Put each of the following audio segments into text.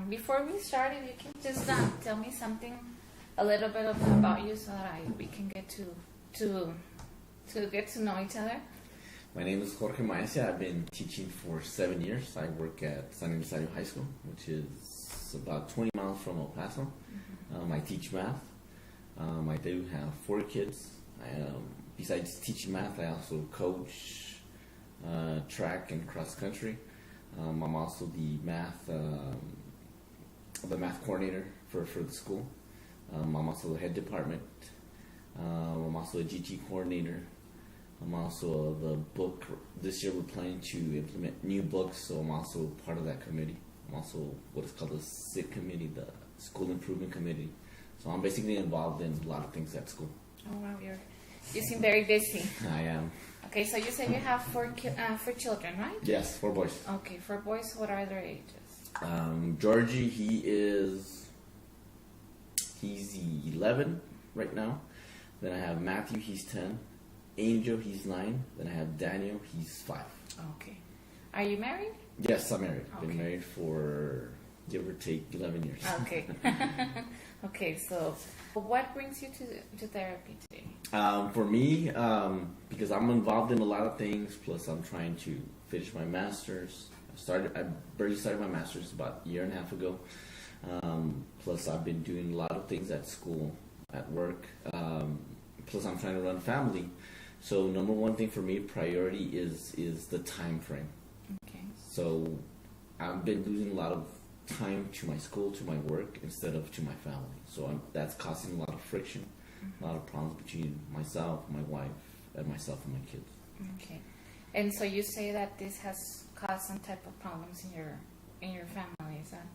Before we start, if you can just tell me something, a little bit about you, so that we can get to get to know each other. My name is Jorge Maese. I've been teaching for 7 years. I work at San Aniversario High School, which is about 20 miles from El Paso. I teach math. I do have 4 kids. Besides teaching math, I also coach track and cross country. I'm also the math coordinator for the school. I'm also the head department. I'm also a GT coordinator. I'm also the book. This year we're planning to implement new books, so I'm also part of that committee. I'm also what is called the SIC committee, the School Improvement Committee. So I'm basically involved in a lot of things at school. Oh wow, you seem very busy. I am. Okay, so you said you have 4 children, right? Yes, 4 boys. Okay, 4 boys. What are their ages? Georgie, he's 11 right now. Then I have Matthew, he's 10. Angel, he's 9. Then I have Daniel, he's 5. Okay. Are you married? Yes, I'm married. Okay. Been married for, give or take, 11 years. Okay. Okay, so what brings you to therapy today? For me, because I'm involved in a lot of things, plus I'm trying to finish my master's. I barely started my master's about a year and a half ago. Plus I've been doing a lot of things at school, at work. Plus I'm trying to run family. So number one thing for me, priority is the time frame. Okay. So I've been losing a lot of time to my school, to my work, instead of to my family. So that's causing a lot of friction, a lot of problems between myself, my wife, and myself and my kids. Okay. And so you say that this has caused some type of problems in your family, is that?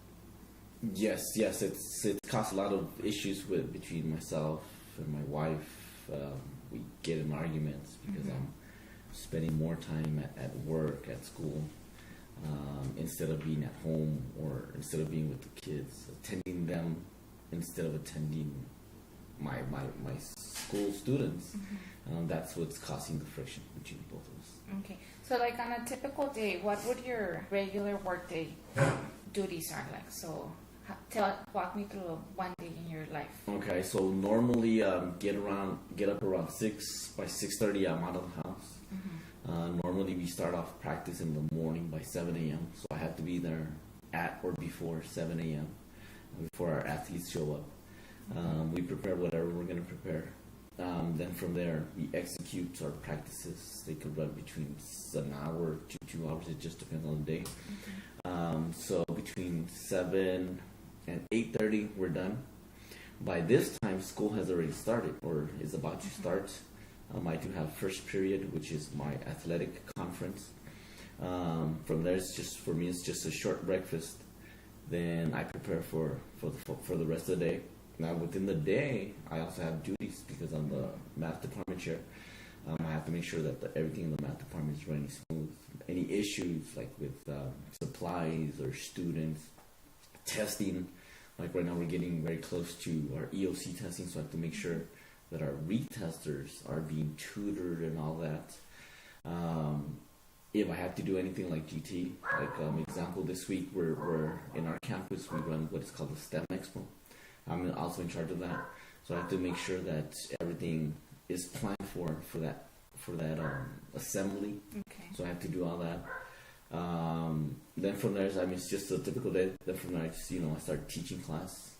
Yes, it's caused a lot of issues between myself and my wife. We get in arguments because I'm spending more time at work, at school, instead of being at home, or instead of being with the kids, attending them instead of attending my school students. That's what's causing the friction between both of us. Okay. So like on a typical day, what would your regular work day duties are like? So walk me through one day in your life. Okay, so normally get up around 6. By 6:30 I'm out of the house. Normally we start off practice in the morning by 7 a.m. So I have to be there at or before 7 a.m. before our athletes show up. We prepare whatever we're going to prepare. Then from there we execute our practices. They could run between an hour to 2 hours. It just depends on the day. So between 7 and 8:30 we're done. By this time school has already started or is about to start. I do have first period, which is my athletic conference. From there, it's just a short breakfast. Then I prepare for the rest of the day. Now within the day, I also have duties because I'm the math department chair. I have to make sure that everything in the math department is running smooth. Any issues like with supplies or students, testing, like right now we're getting very close to our EOC testing, so I have to make sure that our retesters are being tutored and all that. If I have to do anything like GT, like example this week we're in our campus, we run what is called the STEM Expo. I'm also in charge of that, so I have to make sure that everything is planned for that assembly. Okay. So I have to do all that. Then from there, it's just a typical day. Then from there, I start teaching class.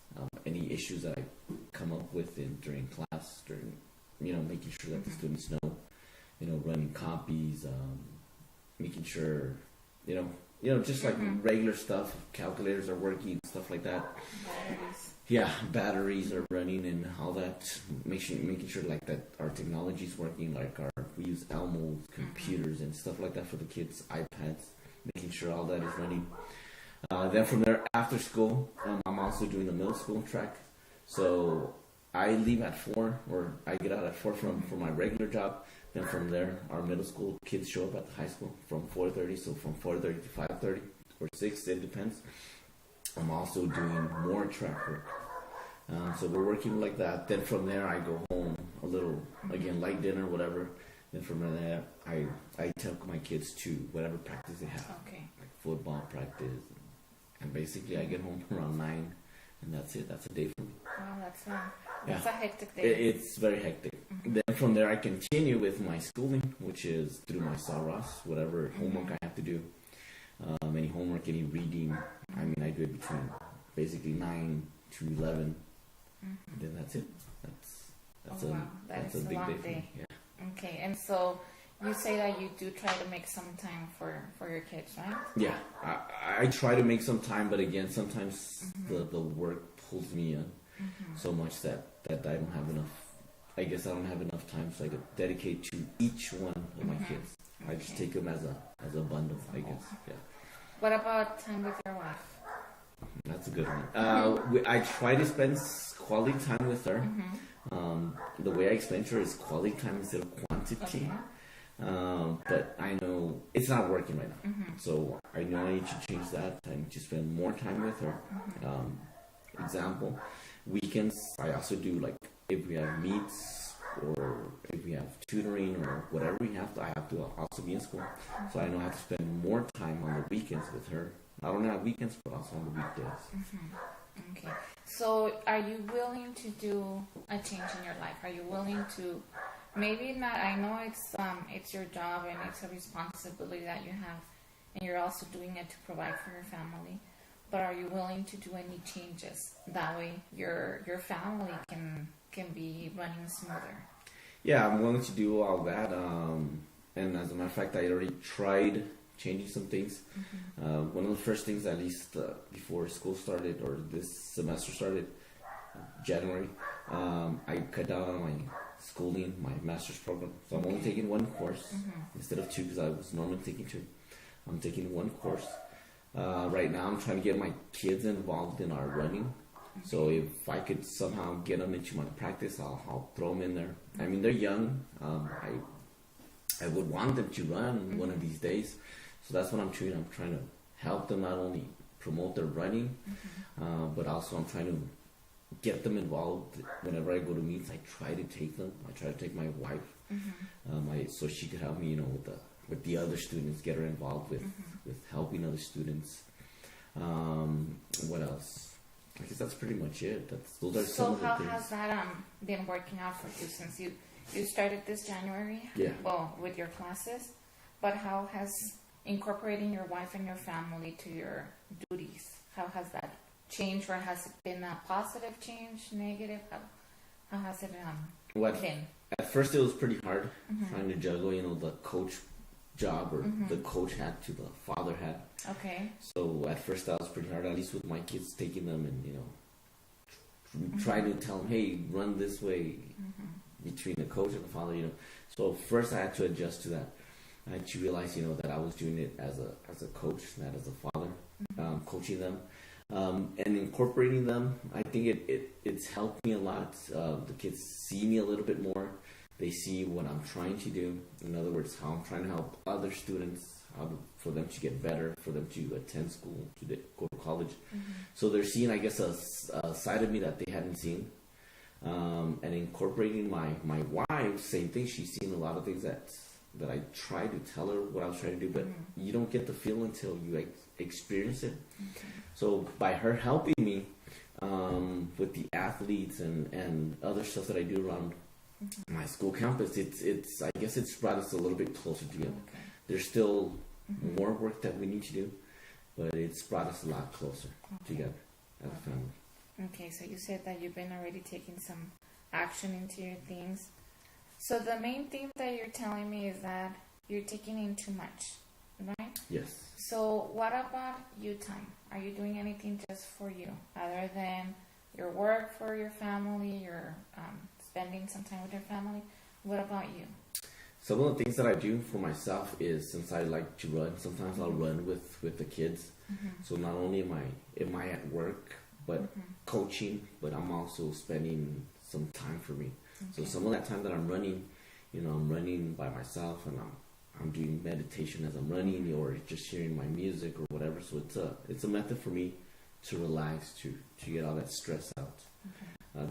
Any issues that I come up with during class, making sure that the students know, running copies, making sure, just like regular stuff. Calculators are working, stuff like that. Batteries. Yeah, batteries are running and all that. Making sure like that our technology is working. Like we use Elmo computers and stuff like that for the kids, iPads. Making sure all that is running. Then from there, after school, I'm also doing the middle school track. So I leave at 4, or I get out at 4 from my regular job. Then from there, our middle school kids show up at the high school from 4:30. So from 4:30 to 5:30 or 6, it depends. I'm also doing more track work. So we're working like that. Then from there, I go home a little, again, light dinner, whatever. Then from there, I take my kids to whatever practice they have. Okay. Like football practice, and basically I get home around 9, and that's it. That's a day for me. Wow, that's a hectic day. It's very hectic. Then from there I continue with my schooling, which is through my Saras, whatever homework I have to do. Any homework, any reading. I mean, I do it between basically 9 to 11. And then that's it. That's a big day for me. Yeah. Okay, and so you say that you do try to make some time for your kids, right? Yeah, I try to make some time, but again, sometimes the work pulls me in so much that I don't have enough. I guess I don't have enough time so I could dedicate to each one of my kids. I just take them as a bundle, I guess. Yeah. What about time with your wife? That's a good one. I try to spend quality time with her. The way I explain to her is quality time instead of quantity. But I know it's not working right now. So I know I need to change that. I need to spend more time with her. Example, weekends, I also do, like, if we have meets or if we have tutoring or whatever we have to, I have to also be in school. So I know I have to spend more time on the weekends with her. Not only on weekends, but also on the weekdays. Okay. So are you willing to do a change in your life? Are you willing to, maybe not, I know it's your job and it's a responsibility that you have, and you're also doing it to provide for your family, but are you willing to do any changes? That way your family can be running smoother. Yeah, I'm willing to do all that. And as a matter of fact, I already tried changing some things. One of the first things, at least before school started or this semester started, January, I cut down on my schooling, my master's program. So I'm only taking one course instead of 2, because I was normally taking 2. I'm taking one course. Right now I'm trying to get my kids involved in our running. So if I could somehow get them into my practice, I'll throw them in there. I mean, they're young. I would want them to run one of these days. So that's what I'm doing. I'm trying to help them not only promote their running, but also I'm trying to get them involved. Whenever I go to meets, I try to take them. I try to take my wife, so she could help me, with the other students, get her involved with helping other students. What else? I guess that's pretty much it. Those are some of the things. So how has that been working out for you since you started this January? Yeah. Well, with your classes, but how has incorporating your wife and your family to your duties, how has that changed, or has it been a positive change, negative? How has it been? At first it was pretty hard trying to juggle, the coach job or the coach hat to the father hat. Okay. So at first that was pretty hard, at least with my kids, taking them and trying to tell them, hey, run this way, between the coach and the father. So first I had to adjust to that. I had to realize that I was doing it as a coach, not as a father, coaching them, and incorporating them. I think it's helped me a lot. The kids see me a little bit more. They see what I'm trying to do. In other words, how I'm trying to help other students, for them to get better, for them to attend school, to go to college. So they're seeing, I guess, a side of me that they hadn't seen. And incorporating my wife, same thing. She's seen a lot of things that I try to tell her what I was trying to do, but you don't get the feel until you experience it. So by her helping me with the athletes and other stuff that I do around my school campus, it's I guess it's brought us a little bit closer together. There's still more work that we need to do, but it's brought us a lot closer together as a family. Okay, so you said that you've been already taking some action into your things. So the main thing that you're telling me is that you're taking in too much, right? Yes. So what about you time? Are you doing anything just for you, other than your work for your family, your spending some time with your family? What about you? Some of the things that I do for myself is, since I like to run, sometimes I'll run with the kids. So not only am I at work, but coaching, but I'm also spending some time for me. So some of that time that I'm running, I'm running by myself, and I'm doing meditation as I'm running, or just hearing my music or whatever. So it's a method for me to relax, to get all that stress out.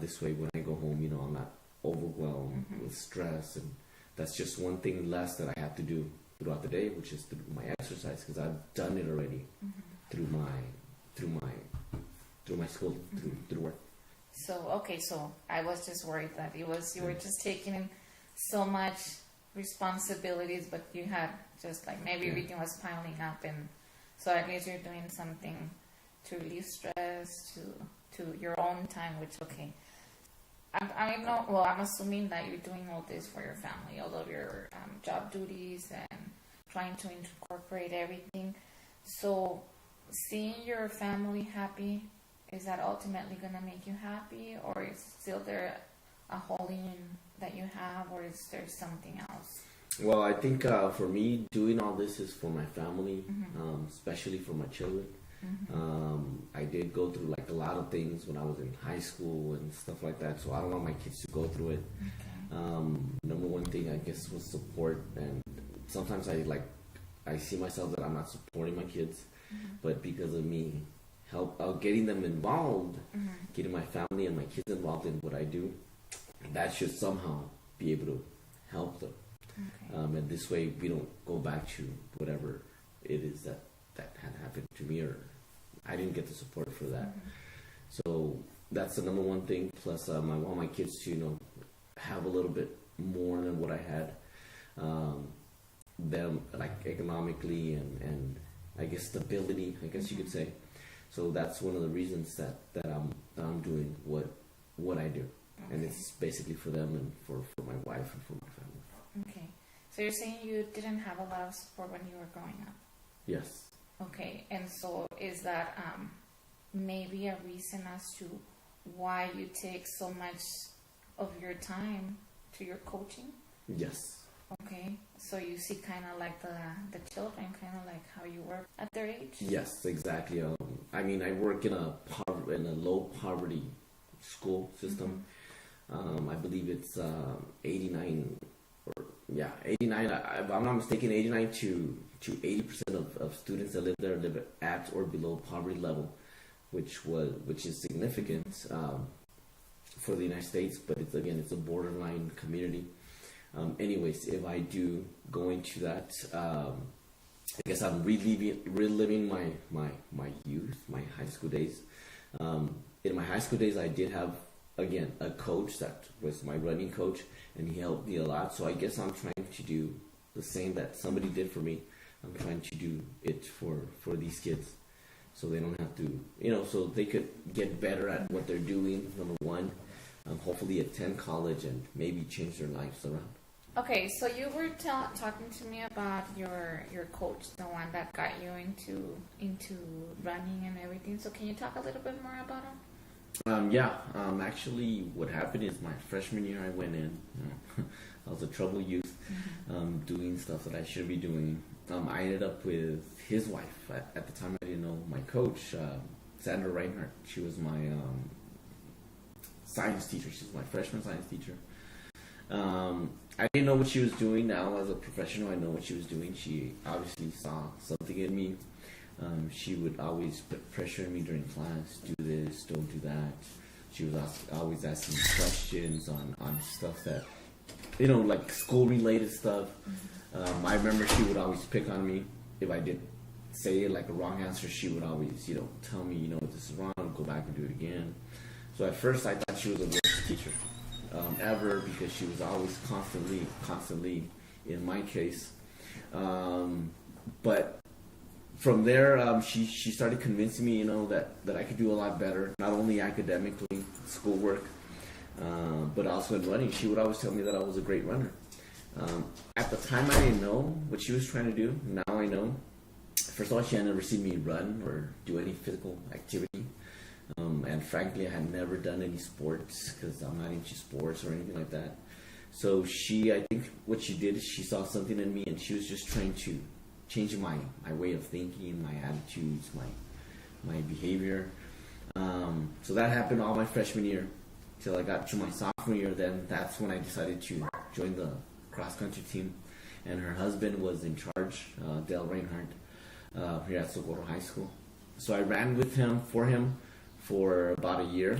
This way, when I go home, I'm not overwhelmed with stress, and that's just one thing less that I have to do throughout the day, which is through my exercise, because I've done it already through through my school, through work. So I was just worried that you were just taking in so much responsibilities, but you had just like maybe everything was piling up, and so at least you're doing something to relieve stress, to your own time, which I know. Well, I'm assuming that you're doing all this for your family, all of your job duties and trying to incorporate everything. So, seeing your family happy, is that ultimately going to make you happy, or is still there a hole that you have, or is there something else? Well, I think for me, doing all this is for my family, especially for my children. I did go through like a lot of things when I was in high school and stuff like that, so I don't want my kids to go through it. Number one thing, I guess, was support, and sometimes I see myself that I'm not supporting my kids, but because of me getting them involved, getting my family and my kids involved in what I do, that should somehow be able to help them. And this way we don't go back to whatever it is that had happened to me, or I didn't get the support for that. So that's the number one thing. Plus, I want my kids to, have a little bit more than what I had. Them like economically and I guess stability, I guess you could say. So that's one of the reasons that I'm doing what I do, and it's basically for them and for my wife and for my family. Okay, so you're saying you didn't have a lot of support when you were growing up. Yes. Okay, and so is that maybe a reason as to why you take so much of your time to your coaching? Yes. Okay, so you see kind of like the children, kind of like how you work at their age? Yes, exactly. I work in a low poverty school system. I believe it's 89, 89. If I'm not mistaken, 89 to 80% of students that live there live at or below poverty level, which is significant for the United States. But it's a borderline community. Anyways, if I do go into that, I guess I'm reliving my youth, my high school days. In my high school days, I did have, again, a coach that was my running coach, and he helped me a lot. So I guess I'm trying to do the same that somebody did for me. I'm trying to do it for these kids, so they don't have to, so they could get better at what they're doing, number one. Hopefully attend college and maybe change their lives around. Okay, so you were talking to me about your coach, the one that got you into running and everything. So can you talk a little bit more about him? Actually, what happened is my freshman year I went in. I was a trouble youth, doing stuff that I shouldn't be doing. I ended up with his wife. At the time, I didn't know my coach, Sandra Reinhardt. She was my science teacher. She was my freshman science teacher. I didn't know what she was doing. Now, as a professional, I know what she was doing. She obviously saw something in me. She would always put pressure on me during class. Do this, don't do that. She was always asking me questions on stuff that, like school-related stuff. I remember she would always pick on me. If I did say like a wrong answer, she would always, tell me, this is wrong, go back and do it again. So at first, I thought she was a worst teacher ever, because she was always constantly in my case. But from there, she started convincing me, that I could do a lot better, not only academically, schoolwork, but also in running. She would always tell me that I was a great runner. At the time, I didn't know what she was trying to do. Now I know. First of all, she had never seen me run or do any physical activity. And frankly, I had never done any sports because I'm not into sports or anything like that. So I think what she did is she saw something in me, and she was just trying to change my way of thinking, my attitudes, my behavior. So that happened all my freshman year till I got to my sophomore year. Then that's when I decided to join the cross-country team, and her husband was in charge, Dale Reinhardt, here at Socorro High School. So I ran with him, for about a year.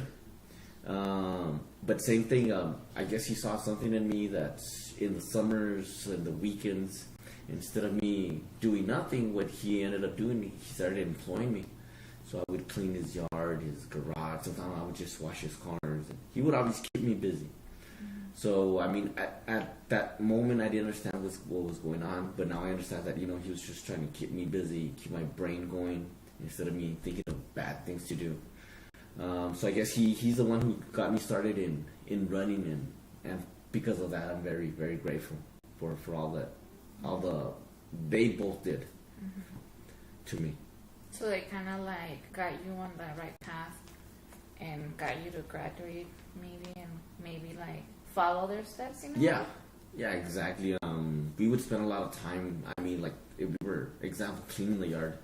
But same thing, I guess he saw something in me that in the summers and the weekends, instead of me doing nothing, what he ended up doing, he started employing me So I would clean his yard, his garage. Sometimes I would just wash his cars. And he would always keep me busy. So, I mean, at that moment, I didn't understand what was going on. But now I understand that, he was just trying to keep me busy, keep my brain going, instead of me thinking of bad things to do. So I guess he's the one who got me started in running. And because of that, I'm very, very grateful for all they both did to me. So they kind of like got you on the right path and got you to graduate maybe like follow their steps, Yeah, exactly. We would spend a lot of time. I mean, like if we were, example, cleaning the yard.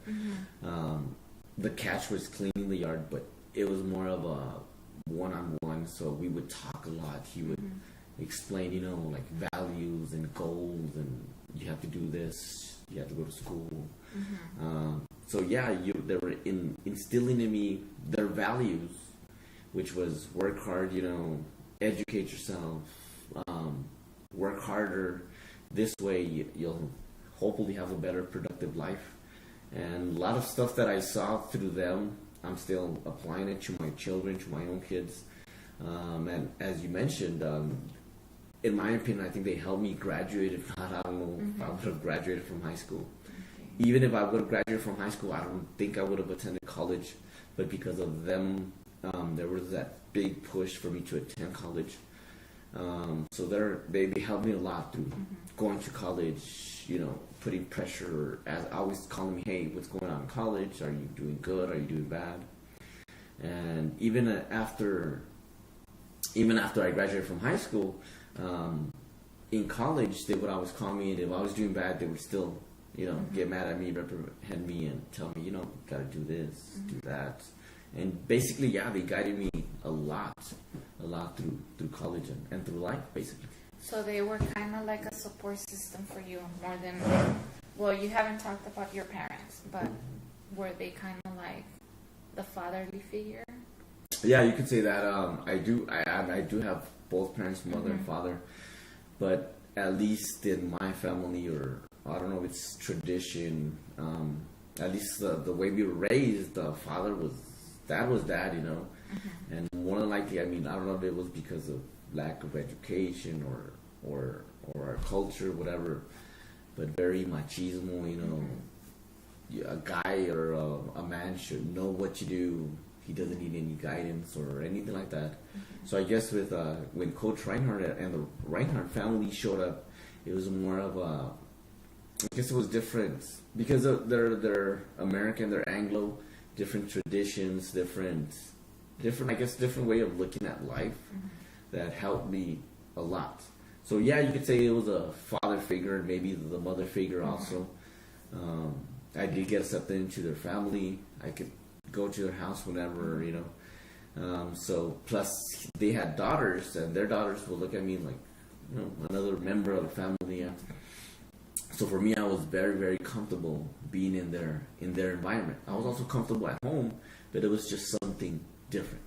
The catch was cleaning the yard, but it was more of a one-on-one. So we would talk a lot. He would explain, like values and goals, and you have to do this. You have to go to school. So yeah, they were instilling in me their values, which was work hard, educate yourself, work harder. This way you'll hopefully have a better productive life. And a lot of stuff that I saw through them, I'm still applying it to my children, to my own kids. And as you mentioned, in my opinion, I think they helped me graduate. If not, I don't know if I would have graduated from high school. Even if I would have graduated from high school, I don't think I would have attended college. But because of them, there was that big push for me to attend college. So they helped me a lot through going to college, putting pressure, as always calling me, hey, what's going on in college? Are you doing good? Are you doing bad? And even after I graduated from high school, in college, they would always call me, and if I was doing bad, they would still, get mad at me, reprehend me, and tell me, gotta do this, do that. And basically, they guided me a lot through college and through life, basically. So they were kind of like a support system for you more than, well, you haven't talked about your parents, but were they kind of like the fatherly figure? Yeah, you could say that. I do have both parents, mother and father, but at least in my family, or I don't know if it's tradition, at least the way we were raised, the father was dad, and more than likely, I mean, I don't know if it was because of lack of education or our culture, whatever, but very machismo, a guy or a man should know what to do. He doesn't need any guidance or anything like that. So I guess with when Coach Reinhardt and the Reinhardt family showed up, it was more of a, I guess it was different because they're American, they're Anglo, different traditions, different way of looking at life that helped me a lot. So yeah, you could say it was a father figure and maybe the mother figure also. I did get accepted into their family. I could go to their house whenever, so plus they had daughters, and their daughters would look at me like, another member of the family. So for me, I was very, very comfortable being in their environment. I was also comfortable at home, but it was just something different.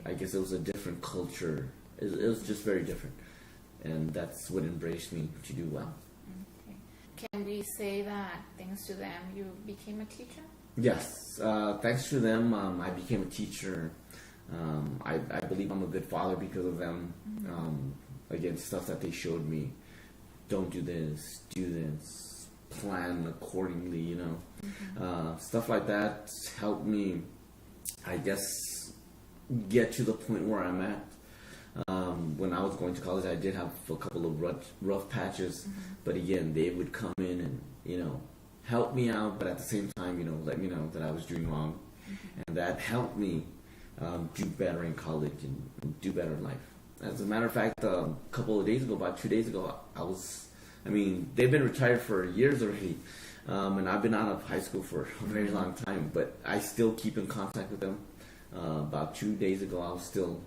I guess it was a different culture. It was just very different, and that's what embraced me to do well. Can we say that thanks to them you became a teacher? Yes, thanks to them, I became a teacher. I believe I'm a good father because of them. Again, stuff that they showed me. Don't do this, do this, plan accordingly, stuff like that helped me, I guess, get to the point where I'm at. When I was going to college, I did have a couple of rough patches, but again, they would come in and, help me out, but at the same time, let me know that I was doing wrong, and that helped me do better in college and do better in life. As a matter of fact, a couple of days ago, about 2 days ago, they've been retired for years already, and I've been out of high school for a very long time, but I still keep in contact with them. About 2 days ago, I was still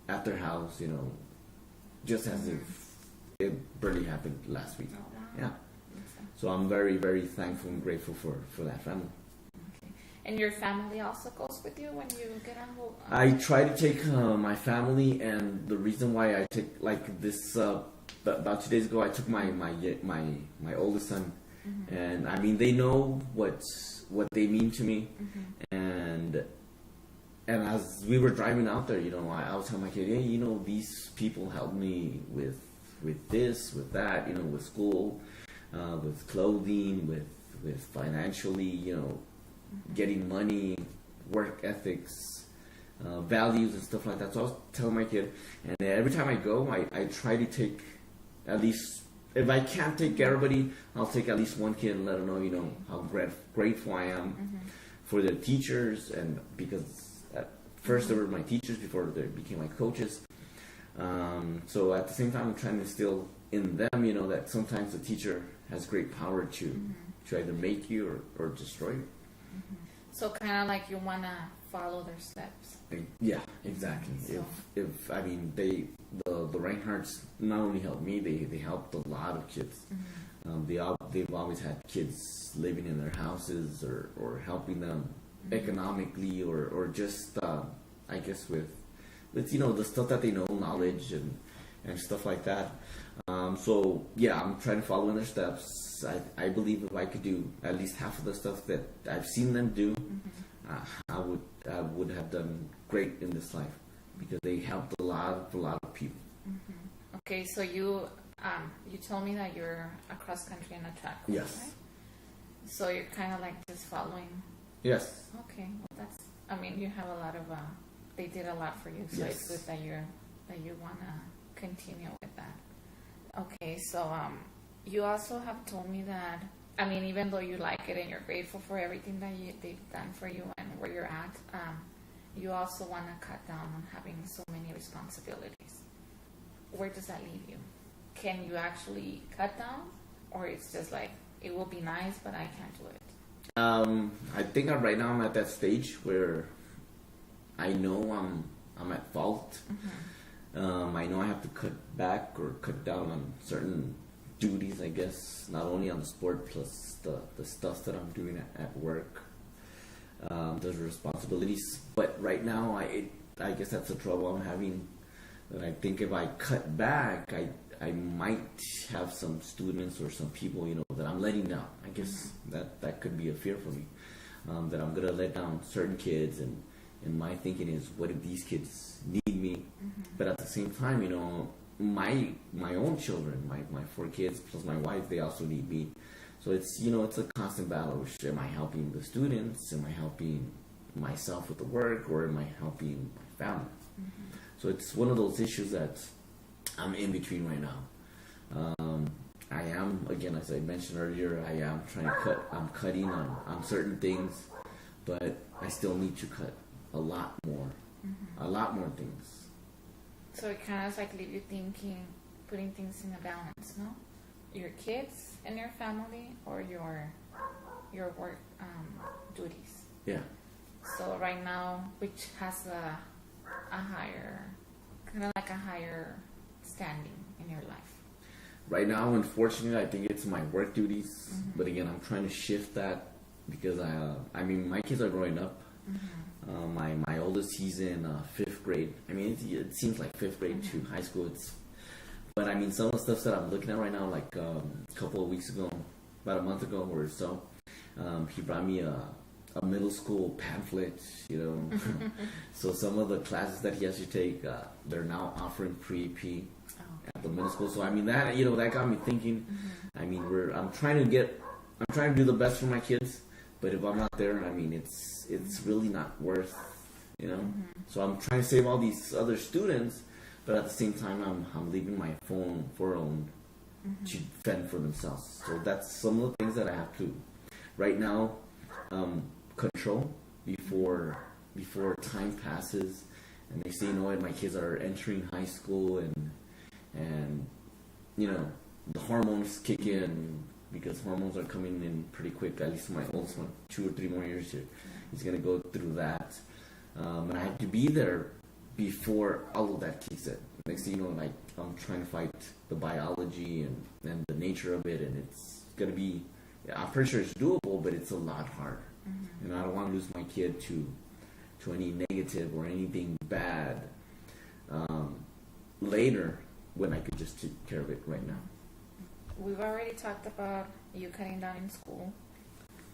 at their house, just as if it barely happened last week. Oh, wow. Yeah. So I'm very, very thankful and grateful for that family. Okay. And your family also goes with you when you get on? I try to take my family, and the reason why I take like this about 2 days ago, I took my oldest son. And I mean, they know what they mean to me. And as we were driving out there, I was telling my kid, hey, these people helped me with this, with that, with school, with clothing, with financially, getting money, work ethics, values and stuff like that. So I was telling my kid, and every time I go, I try to take at least, if I can't take everybody, I'll take at least one kid and let them know, how grateful I am for their teachers, and because at first they were my teachers before they became my coaches. So at the same time, I'm trying to instill in them, that sometimes the teacher has great power to either make you or destroy you. So kind of like you want to follow their steps. Yeah, exactly. So. If I mean, the Reinhardts not only helped me, they helped a lot of kids. They've always had kids living in their houses or helping them economically or just I guess with the stuff that they know, knowledge and stuff like that. So yeah, I'm trying to follow in their steps. I believe if I could do at least half of the stuff that I've seen them do, I would have done great in this life, because they helped a lot of people. Okay, so you told me that you're a cross country and a track coach, yes. Right? So you're kind of like just following. Yes. Okay, well you have a lot of. They did a lot for you, so yes. it's good that you wanna continue with that. Okay, so you also have told me that, even though you like it and you're grateful for everything that they've done for you and where you're at, you also want to cut down on having so many responsibilities. Where does that leave you? Can you actually cut down, or it's just like, it will be nice, but I can't do it? I think right now I'm at that stage where I know I'm at fault. I know I have to cut back or cut down on certain duties, I guess, not only on the sport, plus the stuff that I'm doing at work. Those responsibilities. But right now, I guess that's the trouble I'm having. That I think if I cut back, I might have some students or some people, that I'm letting down. I guess that could be a fear for me, that I'm gonna let down certain kids, and my thinking is, what if these kids need me? But at the same time, my own children, my 4 kids plus my wife, they also need me. So it's it's a constant battle. Am I helping the students? Am I helping myself with the work, or am I helping my family? So it's one of those issues that I'm in between right now. I am, again, as I mentioned earlier, I am trying to cut. I'm cutting on certain things, but I still need to cut a lot more things. So it kind of like leave you thinking, putting things in a balance, no? Your kids and your family, or your work duties. Yeah. So right now, which has a higher, kind of like a higher standing in your life? Right now, unfortunately, I think it's my work duties. But again, I'm trying to shift that, because my kids are growing up. My oldest, he's in 5th grade. It seems like 5th grade to high school. But some of the stuff that I'm looking at right now, like a couple of weeks ago, about a month ago or so, he brought me a middle school pamphlet, So some of the classes that he has to take, they're now offering pre-AP at the middle school. So that that got me thinking. I'm trying to do the best for my kids, but if I'm not there, it's really not worth, So I'm trying to save all these other students, but at the same time, I'm leaving my phone for own to fend for themselves. So that's some of the things that I have to, right now, control before time passes, and they say, my kids are entering high school, and the hormones kick in, because hormones are coming in pretty quick. At least my oldest one, 2 or 3 more years here, he's gonna go through that, and I have to be there before all of that kicks in. Next thing you know, I'm trying to fight the biology and the nature of it, and it's gonna be, I'm pretty sure it's doable, but it's a lot harder. And I don't want to lose my kid to any negative or anything bad later, when I could just take care of it right now. we've already talked about you cutting down in school.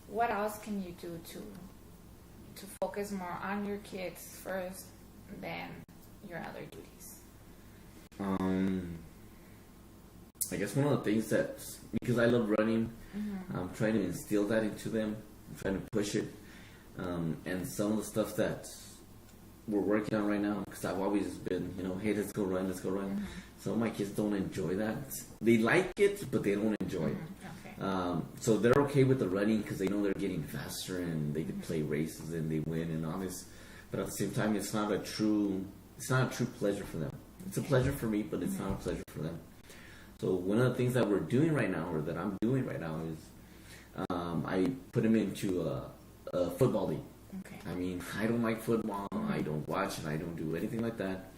What else can you do to focus more on your kids first than your other duties? I guess one of the things that, because I love running, I'm trying to instill that into them. I'm trying to push it. And some of the stuff that we're working on right now, because I've always been, hey, let's go run. Some of my kids don't enjoy that. They like it, but they don't enjoy it. Okay. So they're okay with the running because they know they're getting faster and they can play races and they win and all this. But at the same time, it's not a true pleasure for them. It's a pleasure for me, but it's not a pleasure for them. So one of the things that we're doing right now, or that I'm doing right now, is I put them into a football league. Okay. I mean, I don't like football. I don't watch it. I don't do anything like that.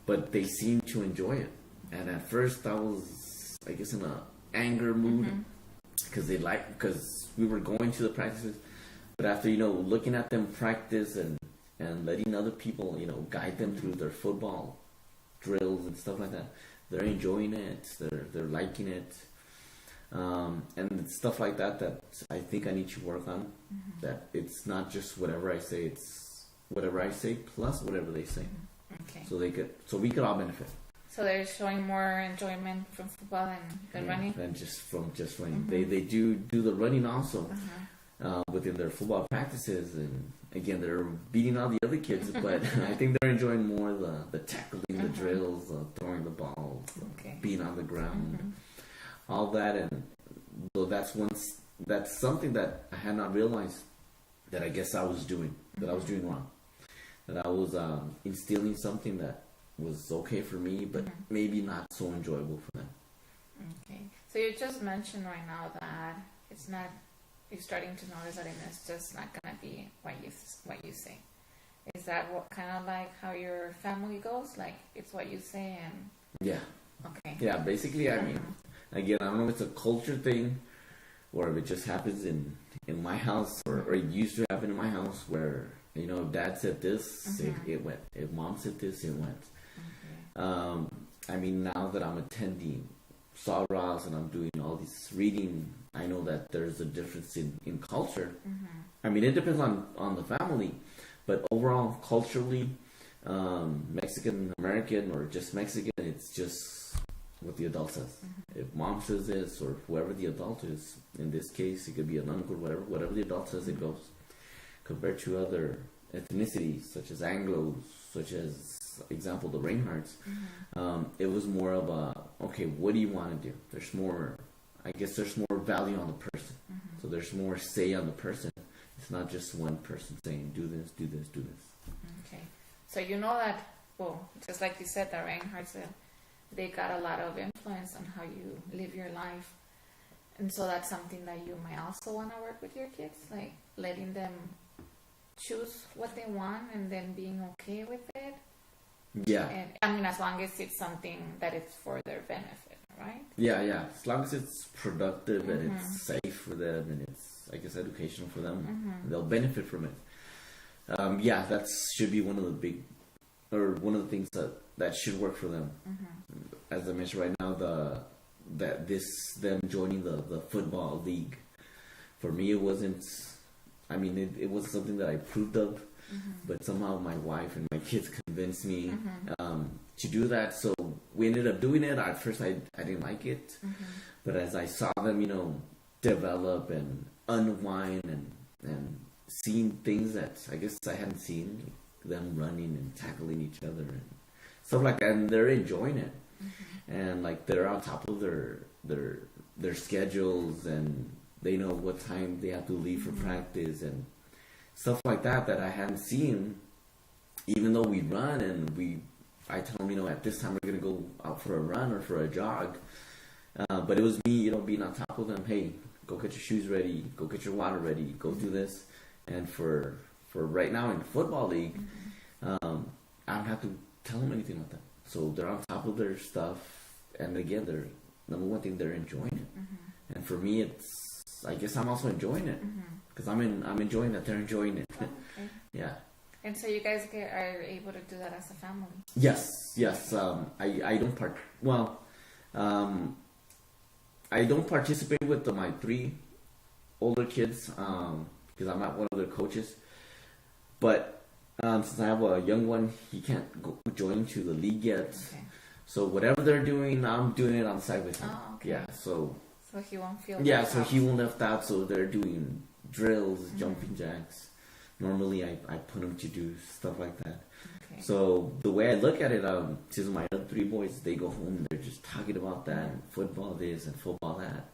But they seem to enjoy it. And at first, I was, I guess, in a anger mood because we were going to the practices. But after looking at them practice and letting other people guide them through their football drills and stuff like that, they're enjoying it. They're liking it. And stuff like that I think I need to work on. That it's not just whatever I say, it's whatever I say plus whatever they say. Okay. So we could all benefit. So they're showing more enjoyment from football than running? Than just running. They do the running also within their football practices, and again they're beating all the other kids, but I think they're enjoying more the tackling, the drills, throwing the balls, being on the ground. All that, and so that's something that I had not realized that I guess I was doing wrong, that I was instilling something that was okay for me, but maybe not so enjoyable for them. Okay, so you just mentioned right now that it's not. You're starting to notice that it's just not gonna be what you say. Is that what kind of like how your family goes? Like it's what you say and yeah. Okay. Yeah, basically, I mean. Again, I don't know if it's a culture thing or if it just happens in my house or it used to happen in my house where, if dad said this, it went. If mom said this, it went. I mean, now that I'm attending Sawras and I'm doing all this reading, I know that there's a difference in culture. I mean, it depends on the family, but overall, culturally, Mexican American or just Mexican, it's just what the adult says. If mom says this or whoever the adult is, in this case it could be an uncle, whatever the adult says, it goes. Compared to other ethnicities such as Anglos, such as example the Reinhardts, it was more of a okay, what do you want to do? There's more value on the person. So there's more say on the person. It's not just one person saying do this, do this, do this. Okay, so that, well, just like you said, the Reinhardts, they got a lot of influence on how you live your life. And so that's something that you might also want to work with your kids, like letting them choose what they want and then being okay with it. Yeah. And I mean, as long as it's something that is for their benefit, right? Yeah. As long as it's productive and it's safe for them and it's, I guess, educational for them, they'll benefit from it. That should be one of the things that should work for them. As I mentioned right now, them joining the football league, for me it wasn't. I mean, it was something that I approved of, but somehow my wife and my kids convinced me to do that. So we ended up doing it. At first, I didn't like it, but as I saw them, develop and unwind and seeing things that I guess I hadn't seen, them running and tackling each other and stuff like that, and they're enjoying it, and like they're on top of their schedules, and they know what time they have to leave for practice and stuff like that I hadn't seen. Even though we run and I tell them, at this time we're gonna go out for a run or for a jog, but it was me, being on top of them. Hey, go get your shoes ready, go get your water ready, go do this. And for right now in the football league, I don't have to tell them anything like that. So they're on top of their stuff, and again, they're number one thing, they're enjoying it. And for me, I guess I'm also enjoying it because I'm enjoying that they're enjoying it. Okay. Yeah. And so you guys are able to do that as a family. Yes. I don't I don't participate with my 3 older kids because I'm not one of their coaches. But since I have a young one, he can't join to the league yet. Okay. So whatever they're doing, I'm doing it on the side with him. Oh, okay. Yeah, so he won't feel yeah, left so out. he won't left out. So they're doing drills, jumping jacks. Normally, I put them to do stuff like that. Okay. So the way I look at it, since my other 3 boys, they go home and they're just talking about that, and football this and football that.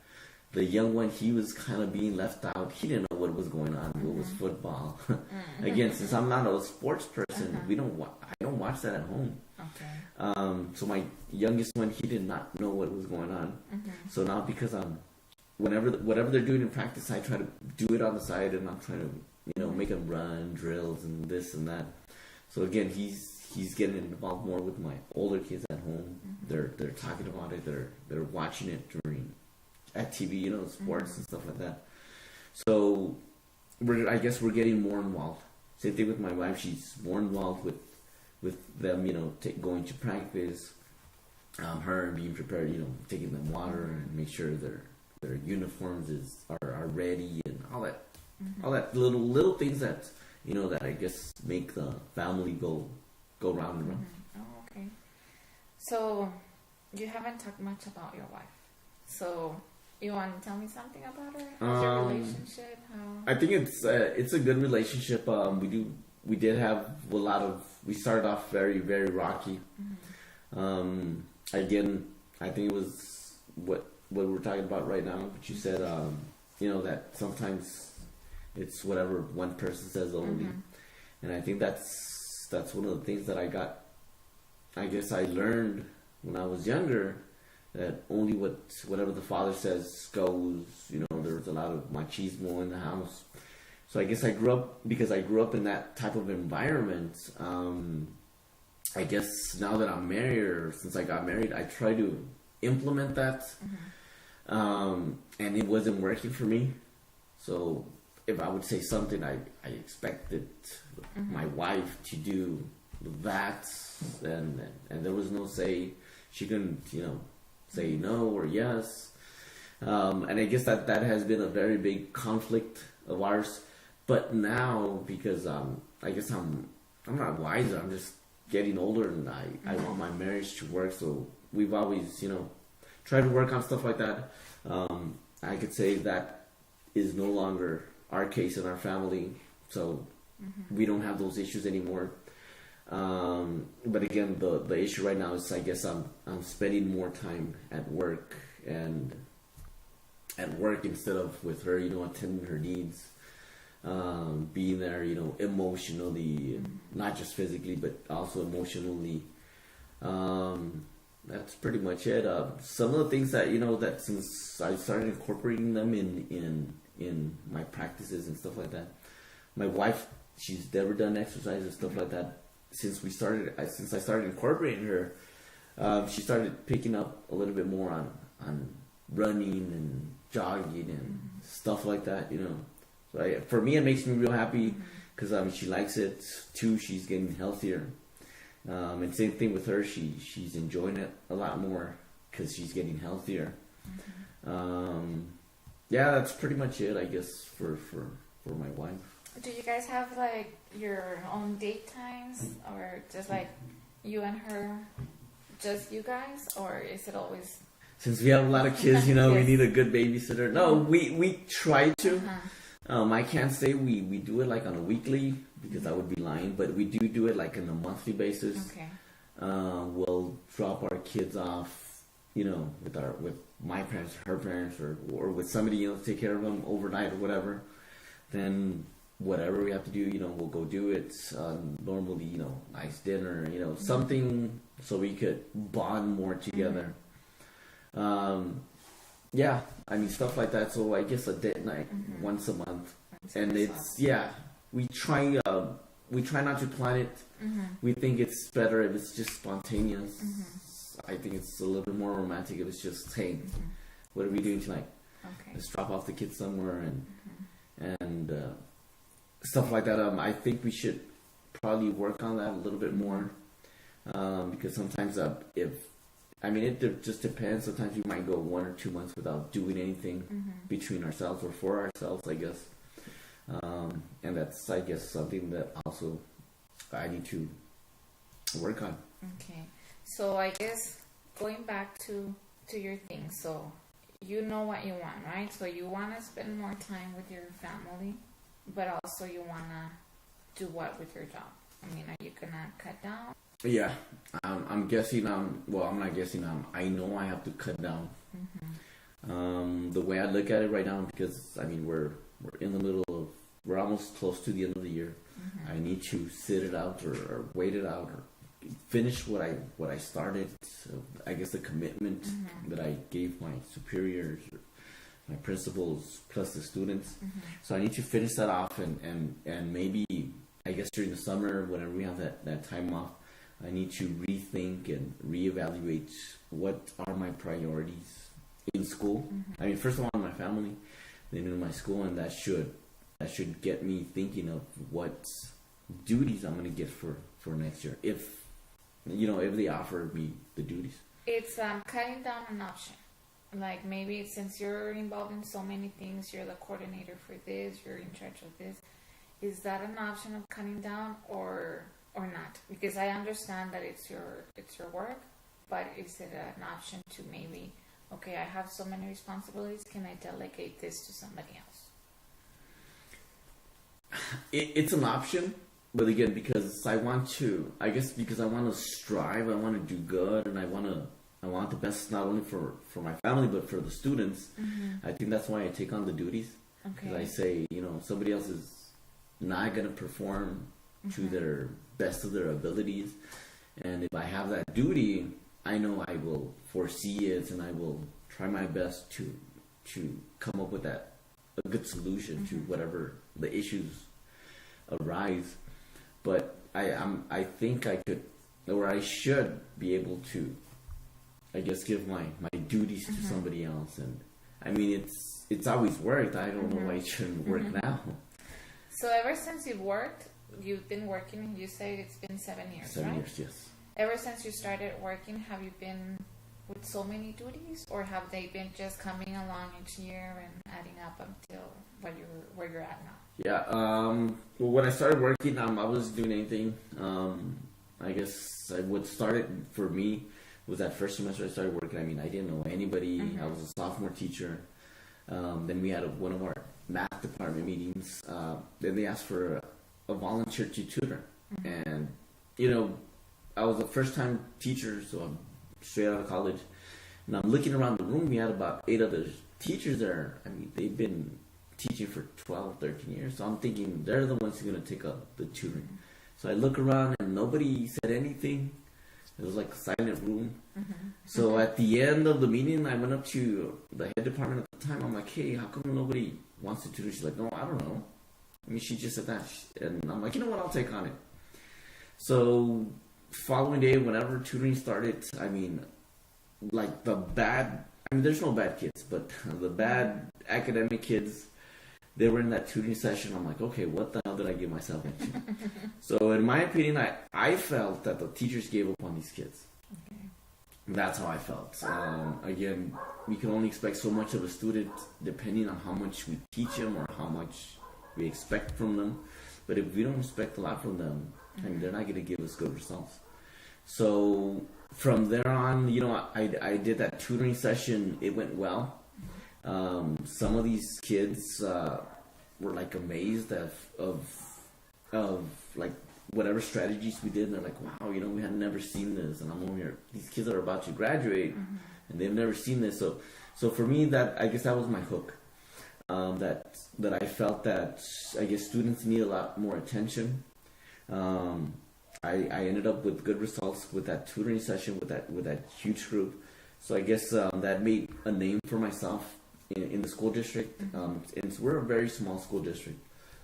The young one, he was kind of being left out. He didn't know what was going on. What was football? Again, since I'm not a sports person, I don't watch that at home. Okay. So my youngest one, he did not know what was going on. So now because whatever they're doing in practice, I try to do it on the side, and I'm trying to make them run drills and this and that. So again, he's getting involved more with my older kids at home. They're talking about it. They're watching it at TV, sports and stuff like that. So I guess we're getting more involved. Same thing with my wife. She's more involved with them, going to practice. Her being prepared, taking them water and make sure their uniforms are ready and all that little things that that I guess make the family go round and round. Oh, okay. So you haven't talked much about your wife. So you want to tell me something about her? How's your relationship? How? I think it's a good relationship. We did have a lot of. We started off very, very rocky. Again, I think it was what we're talking about right now. What you said, that sometimes it's whatever one person says only, and I think that's one of the things that I guess I learned when I was younger, that only whatever the father says goes. There was a lot of machismo in the house. So I guess I grew up in that type of environment. I guess now that I'm married, or since I got married, I try to implement that. And it wasn't working for me. So if I would say something, I expected my wife to do that, and there was no say. She couldn't, say no or yes. And I guess that has been a very big conflict of ours. But now, because I guess I'm not wiser, I'm just getting older, and I want my marriage to work. So we've always, tried to work on stuff like that. I could say that is no longer our case in our family. So we don't have those issues anymore. But again, the issue right now is, I guess I'm spending more time at work instead of with her, attending her needs, being there, emotionally, not just physically, but also emotionally. That's pretty much it. Some of the things that, that since I started incorporating them in my practices and stuff like that, my wife, she's never done exercise and stuff like that. Since I started incorporating her, she started picking up a little bit more on running and jogging and stuff like that, So for me, it makes me real happy because she likes it too. She's getting healthier, and same thing with her. She's enjoying it a lot more because she's getting healthier. Yeah, that's pretty much it, I guess, for my wife. Do you guys have like your own date times, or just like you and her, just you guys, or is it always? Since we have a lot of kids, we need a good babysitter. No, we try to. I can't say we do it like on a weekly because I would be lying, but we do it like on a monthly basis. Okay. We'll drop our kids off, with my parents, her parents, or with somebody else, take care of them overnight or whatever. Then whatever we have to do, we'll go do it. Normally, nice dinner, something so we could bond more together. Yeah, stuff like that. So I guess a date night once a month, and it's we try not to plan it. We think it's better if it's just spontaneous. I think it's a little bit more romantic if it's just, hey, what are we doing tonight? Okay. Let's drop off the kids somewhere and stuff like that. I think we should probably work on that a little bit more, because sometimes if I mean, it just depends. Sometimes we might go 1 or 2 months without doing anything between ourselves or for ourselves, I guess. And that's, I guess, something that also I need to work on. Okay. So I guess going back to your thing, so you know what you want, right? So you want to spend more time with your family, but also you want to do what with your job? I mean, are you going to cut down? Yeah, I'm guessing. Well, I'm not guessing. I know I have to cut down. The way I look at it right now, because I mean we're in the middle of, we're almost close to the end of the year. I need to sit it out or wait it out or finish what I started. So I guess the commitment that I gave my superiors, my principals, plus the students. So I need to finish that off and maybe I guess during the summer, whenever we have that time off, I need to rethink and reevaluate what are my priorities in school. I mean, first of all, my family, then in my school, and that should get me thinking of what duties I'm going to get for next year, if they offer me the duties. It's cutting down an option. Like maybe since you're involved in so many things, you're the coordinator for this, you're in charge of this. Is that an option of cutting down or not? Because I understand that it's your work, but is it an option to maybe, okay, I have so many responsibilities, can I delegate this to somebody else? It's an option, but again, because I want to strive, I want to do good, and I want the best not only for my family but for the students. I think that's why I take on the duties. Because I say, somebody else is not going to perform to their best of their abilities, and if I have that duty, I know I will foresee it and I will try my best to come up with a good solution to whatever the issues arise. But I think I could, or I should be able to, I guess, give my duties to somebody else. And I mean, it's always worked. I don't know why it shouldn't work now. So ever since you've been working, you say it's been 7 years, 7 right? years, yes. Ever since you started working, have you been with so many duties, or have they been just coming along each year and adding up until where you're at now? Yeah. Well, when I started working, I wasn't doing anything. I guess what started for me was that first semester I started working. I mean, I didn't know anybody. I was a sophomore teacher. Then we had one of our math department meetings. Then they asked for a volunteer to tutor. And, I was a first-time teacher, so I'm straight out of college. And I'm looking around the room. We had about 8 other teachers there. I mean, they've been teaching for 12, 13 years. So I'm thinking they're the ones who are going to take up the tutoring. So I look around and nobody said anything. It was like a silent room. So at the end of the meeting, I went up to the head department at the time. I'm like, hey, how come nobody wants to tutor? She's like, no, I don't know. I mean, she just said that. And I'm like, you know what? I'll take on it. So following day, whenever tutoring started, I mean, like there's no bad kids, but the bad academic kids, they were in that tutoring session. I'm like, okay, what the hell did I get myself into? So in my opinion, I felt that the teachers gave up on these kids. That's how I felt. Again, we can only expect so much of a student depending on how much we teach them or how much we expect from them. But if we don't expect a lot from them, I mean, they're not going to give us good results. So from there on, I did that tutoring session. It went well. Some of these kids were like amazed of like whatever strategies we did. And they're like, wow, we had never seen this. And I'm over here. These kids are about to graduate, and they've never seen this. So for me, I guess that was my hook. That I felt that I guess students need a lot more attention. I ended up with good results with that tutoring session with that huge group. So I guess that made a name for myself in the school district. And we're a very small school district.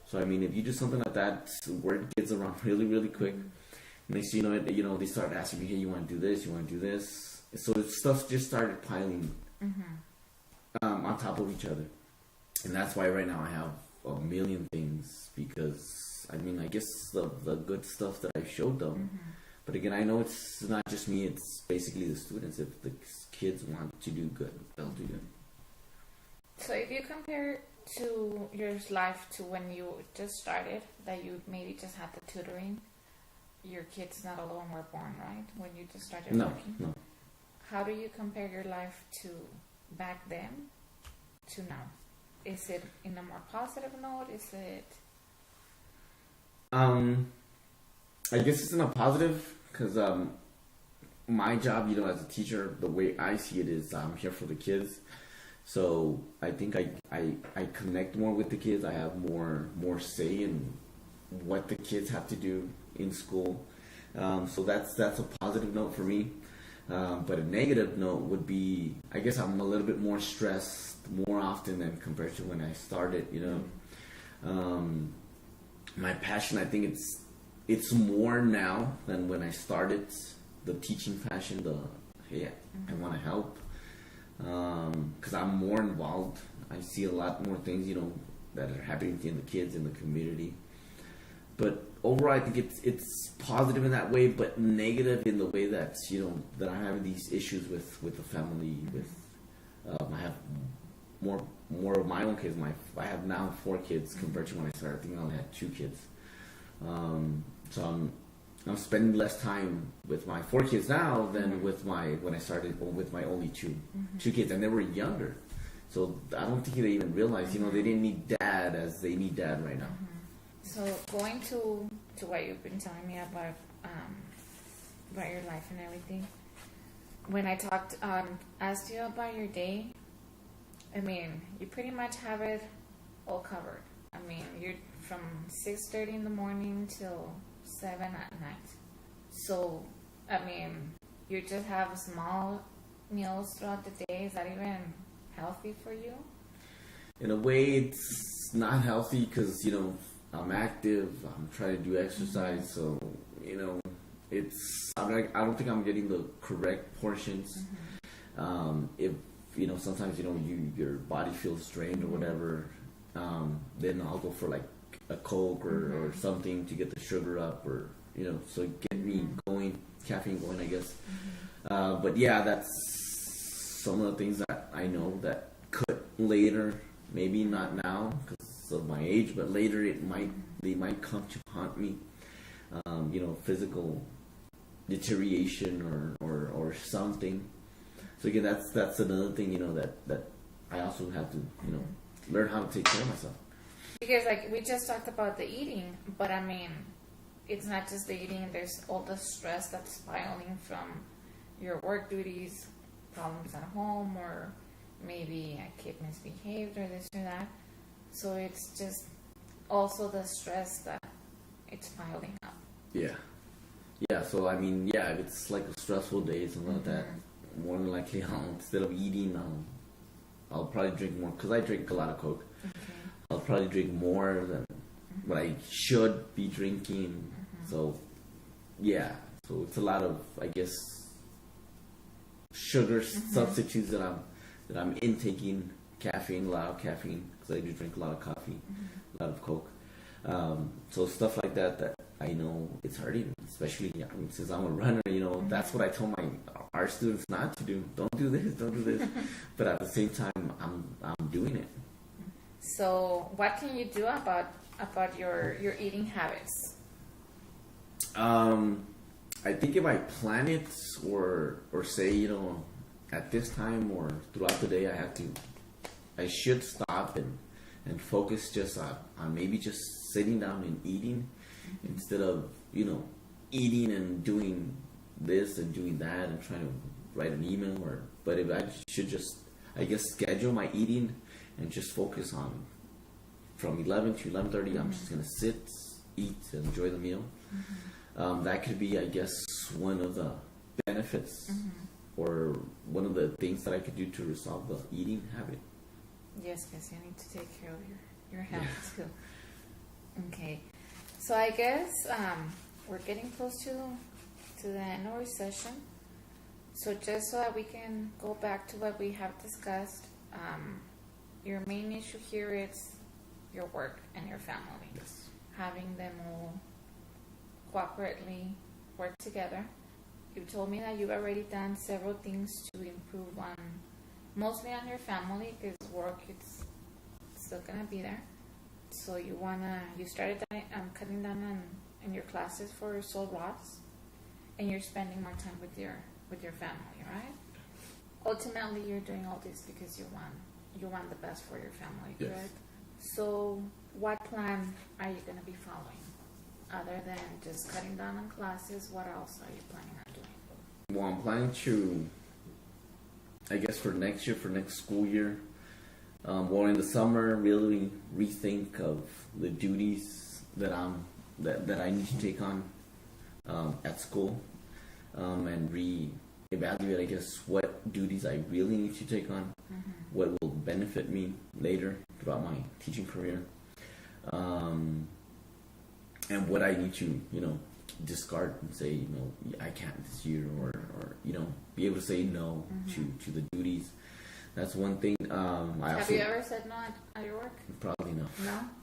So I mean, if you do something like that, word gets around really, really quick. Next thing you know, they start asking me, hey, you want to do this? You want to do this? So stuff just started piling on top of each other. And that's why right now I have a million things, because I mean, I guess the good stuff that I showed them But again, I know it's not just me, it's basically the students. If the kids want to do good, they'll do good. So if you compare to your life to when you just started, that you maybe just had the tutoring, your kids not alone were born, right? When you just started working? No. How do you compare your life to back then to now? Is it in a more positive note? Is it... I guess it's in a positive because my job, as a teacher, the way I see it is I'm here for the kids. So I think I connect more with the kids. I have more say in what the kids have to do in school. So that's a positive note for me. But a negative note would be, I guess I'm a little bit more stressed more often than compared to when I started, my passion, I think it's more now than when I started. The teaching passion, I want to help. Because I'm more involved. I see a lot more things, that are happening in the kids in the community. But overall, I think it's positive in that way, but negative in the way that that I'm having these issues with the family. With I have more of my own kids. I have now 4 kids compared to when I started. I think I only had 2 kids. So I'm spending less time with my 4 kids now than when I started with my only 2 kids, and they were younger. So I don't think they even realized, they didn't need dad as they need dad right now. So going to what you've been telling me about your life and everything, when I asked you about your day, I mean, you pretty much have it all covered. I mean, you're from 6:30 in the morning till 7 at night. So, I mean, you just have small meals throughout the day. Is that even healthy for you? In a way, it's not healthy because, I'm active. I'm trying to do exercise. So, I don't think I'm getting the correct portions. If, sometimes, your body feels drained or whatever, then I'll go for like a Coke or something to get the sugar up or, so get me going, caffeine going, I guess. But yeah, that's some of the things that I know that could later, maybe not now because of my age, but later they might come to haunt me. Physical deterioration or something. So again, that's another thing, that I also have to, learn how to take care of myself. Because we just talked about the eating, but I mean, it's not just the eating. There's all the stress that's piling from your work duties, problems at home, or maybe a kid misbehaved or this or that. So it's just also the stress that it's piling up. Yeah. So I mean, if it's like a stressful day, something like that, more than likely, instead of eating, I'll probably drink more because I drink a lot of Coke. I'll probably drink more than what I should be drinking. So, so it's a lot of, I guess, sugar substitutes that I'm intaking. Caffeine, a lot of caffeine because I do drink a lot of coffee, a lot of Coke. So stuff like that I know it's hurting, especially since I'm a runner. That's what I tell our students not to do. Don't do this. But at the same time, I'm doing it. So what can you do about your eating habits? I think if I plan it or say, at this time or throughout the day, I should stop and focus just on maybe just sitting down and eating instead of, eating and doing this and doing that and trying to write an email but if I should just, I guess, schedule my eating and just focus on from 11 to 11:30, I'm just going to sit, eat, and enjoy the meal. That could be, I guess, one of the benefits or one of the things that I could do to resolve the eating habit. Yes, because you need to take care of your health too. Okay. So I guess we're getting close to the end of our session. So just so that we can go back to what we have discussed, your main issue here is your work and your family. Yes. Having them all cooperatively work together. You told me that you've already done several things to improve on, mostly on your family, because work it's still gonna be there. So you started cutting down on your classes for Soul Ross, and you're spending more time with your family, right? Ultimately, you're doing all this because you want the best for your family, Yes. correct? So, what plan are you gonna be following? Other than just cutting down on classes, what else are you planning on doing? Well, I'm planning to, I guess for next year, for next school year, well, in the summer, really rethink of the duties that I need to take on at school, and reevaluate, I guess, what duties I really need to take on, what will benefit me later throughout my teaching career, and what I need to, discard and say, I can't this year, or be able to say no to the duties. That's one thing. Have you ever said no at your work? Probably no.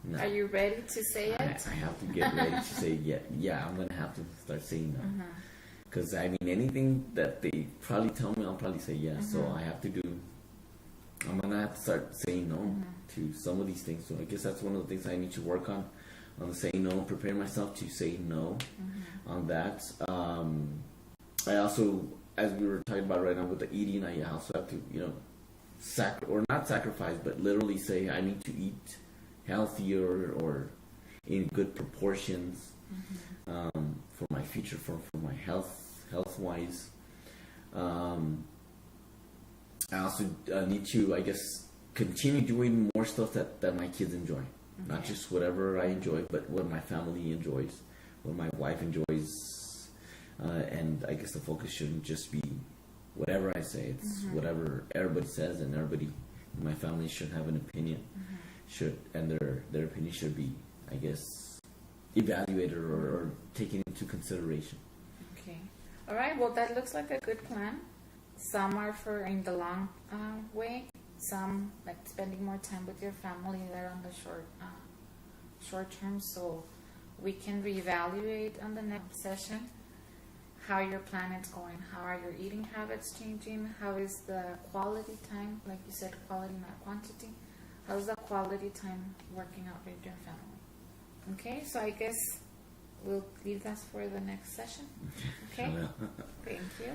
No? Are you ready to say it? I have to get ready to say yeah. I'm gonna have to start saying no. Because anything that they probably tell me, I'll probably say yes. So I have to do. I'm gonna have to start saying no to some of these things. So I guess that's one of the things I need to work on the saying no. Prepare myself to say no on that. I also, as we were talking about right now with the eating, I also have to, not sacrifice, but literally say I need to eat healthier or in good proportions for my future, for my health wise. I also need to, I guess, continue doing more stuff that my kids enjoy. Not just whatever I enjoy, but what my family enjoys, what my wife enjoys. And I guess the focus shouldn't just be whatever I say. It's whatever everybody says, and everybody in my family should have an opinion. And their opinion should be, I guess, evaluated or taken into consideration. Okay. All right. Well, that looks like a good plan. Some are for in the long way. Some like spending more time with your family. They're on the short term. So we can reevaluate on the next session how your plan is going. How are your eating habits changing? How is the quality time? Like you said, quality, not quantity. How's the quality time working out with your family? Okay, so I guess we'll leave that for the next session. Okay? Thank you.